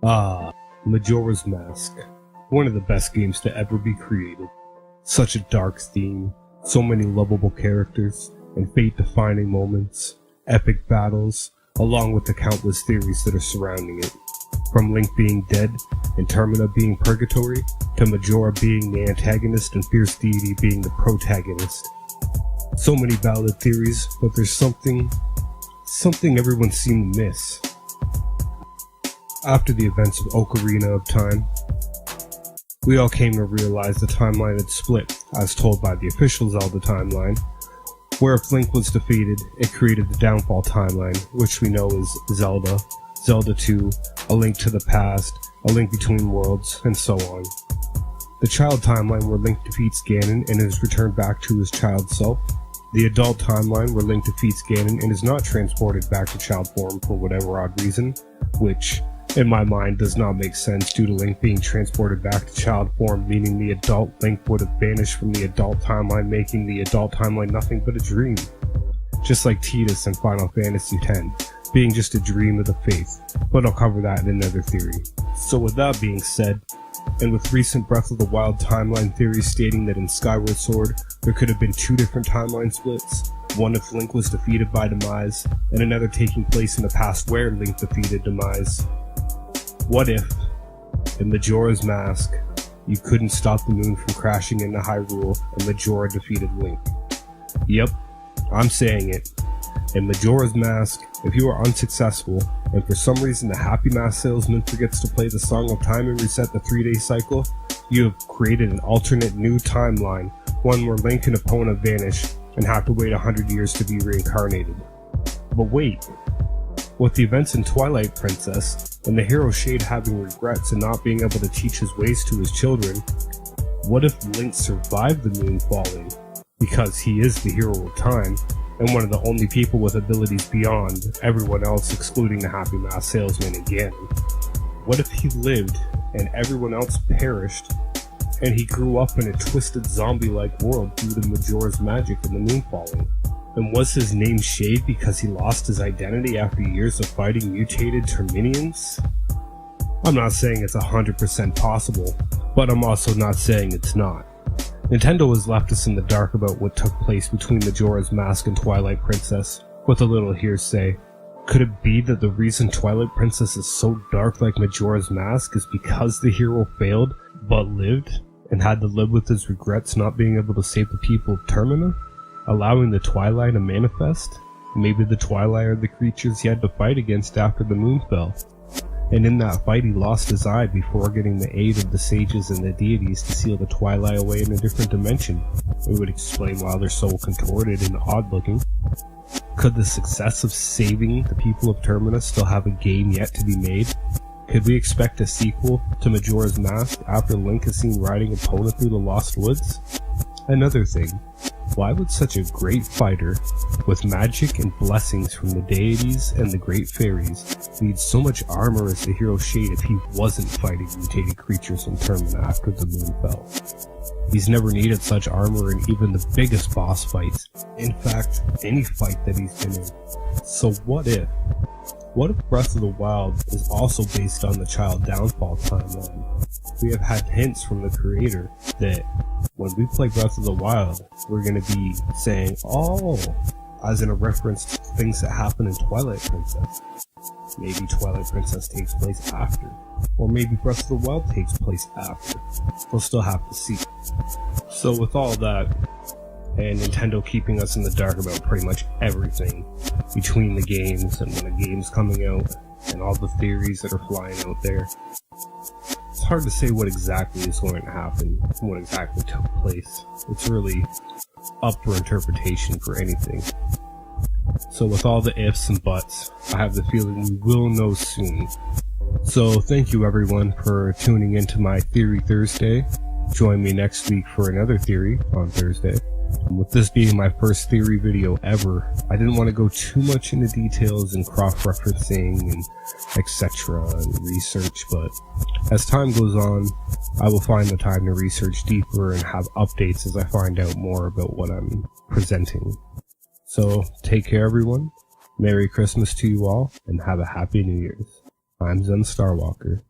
Majora's Mask. One of the best games to ever be created. Such a dark theme, so many lovable characters, and fate-defining moments, epic battles, along with the countless theories that are surrounding it. From Link being dead and Termina being purgatory, to Majora being the antagonist and Fierce Deity being the protagonist. So many valid theories, but there's something everyone seemed to miss. After the events of Ocarina of Time, we all came to realize the timeline had split, as told by the official Zelda timeline, where if Link was defeated, it created the Downfall timeline, which we know is Zelda, Zelda 2, A Link to the Past, A Link Between Worlds, and so on. The child timeline where Link defeats Ganon and is returned back to his child self. The adult timeline where Link defeats Ganon and is not transported back to child form for whatever odd reason, which, in my mind, does not make sense due to Link being transported back to child form, meaning the adult Link would have vanished from the adult timeline, making the adult timeline nothing but a dream. Just like Tidus in Final Fantasy X, being just a dream of the faith, but I'll cover that in another theory. So with that being said, and with recent Breath of the Wild timeline theories stating that in Skyward Sword, there could have been two different timeline splits, one if Link was defeated by Demise, and another taking place in the past where Link defeated Demise. What if, in Majora's Mask, you couldn't stop the moon from crashing into Hyrule and Majora defeated Link? Yep, I'm saying it. In Majora's Mask, if you are unsuccessful, and for some reason the Happy Mask salesman forgets to play the Song of Time and reset the 3-day cycle, you have created an alternate new timeline, one where Link and Epona vanish and have to wait 100 years to be reincarnated. But wait, with the events in Twilight Princess, and the hero Shade having regrets and not being able to teach his ways to his children, what if Link survived the moon falling, because he is the hero of time, and one of the only people with abilities beyond everyone else excluding the Happy Mask salesman again? What if he lived and everyone else perished, and he grew up in a twisted zombie-like world due to Majora's magic and the moon falling? And was his name Shade because he lost his identity after years of fighting mutated Terminians? I'm not saying it's 100% possible, but I'm also not saying it's not. Nintendo has left us in the dark about what took place between Majora's Mask and Twilight Princess, with a little hearsay. Could it be that the reason Twilight Princess is so dark like Majora's Mask is because the hero failed, but lived, and had to live with his regrets not being able to save the people of Termina, allowing the Twilight to manifest? Maybe the Twilight are the creatures he had to fight against after the moon fell. And in that fight he lost his eye before getting the aid of the sages and the deities to seal the Twilight away in a different dimension. It would explain why they're so contorted and odd looking. Could the success of saving the people of Termina still have a game yet to be made? Could we expect a sequel to Majora's Mask after Link is seen riding Epona through the Lost Woods? Another thing, why would such a great fighter, with magic and blessings from the deities and the great fairies, need so much armor as the hero Shade if he wasn't fighting mutated creatures in Termina after the moon fell? He's never needed such armor in even the biggest boss fights, in fact, any fight that he's been in. So what if Breath of the Wild is also based on the Child Downfall timeline? We have had hints from the creator that when we play Breath of the Wild, we're going to be saying, oh, as in a reference to things that happen in Twilight Princess. Maybe Twilight Princess takes place after, or maybe Breath of the Wild takes place after. We'll still have to see. So with all that, and Nintendo keeping us in the dark about pretty much everything between the games and when a game's coming out, and all the theories that are flying out there, it's hard to say what exactly is going to happen, what exactly took place. It's really up for interpretation for anything. So with all the ifs and buts, I have the feeling we will know soon. So thank you everyone for tuning into my Theory Thursday. Join me next week for another theory on Thursday. And with this being my first theory video ever, I didn't want to go too much into details and cross-referencing and etc. and research, but as time goes on, I will find the time to research deeper and have updates as I find out more about what I'm presenting. So take care everyone, Merry Christmas to you all, and have a Happy New Year's. I'm Zen Starwalker.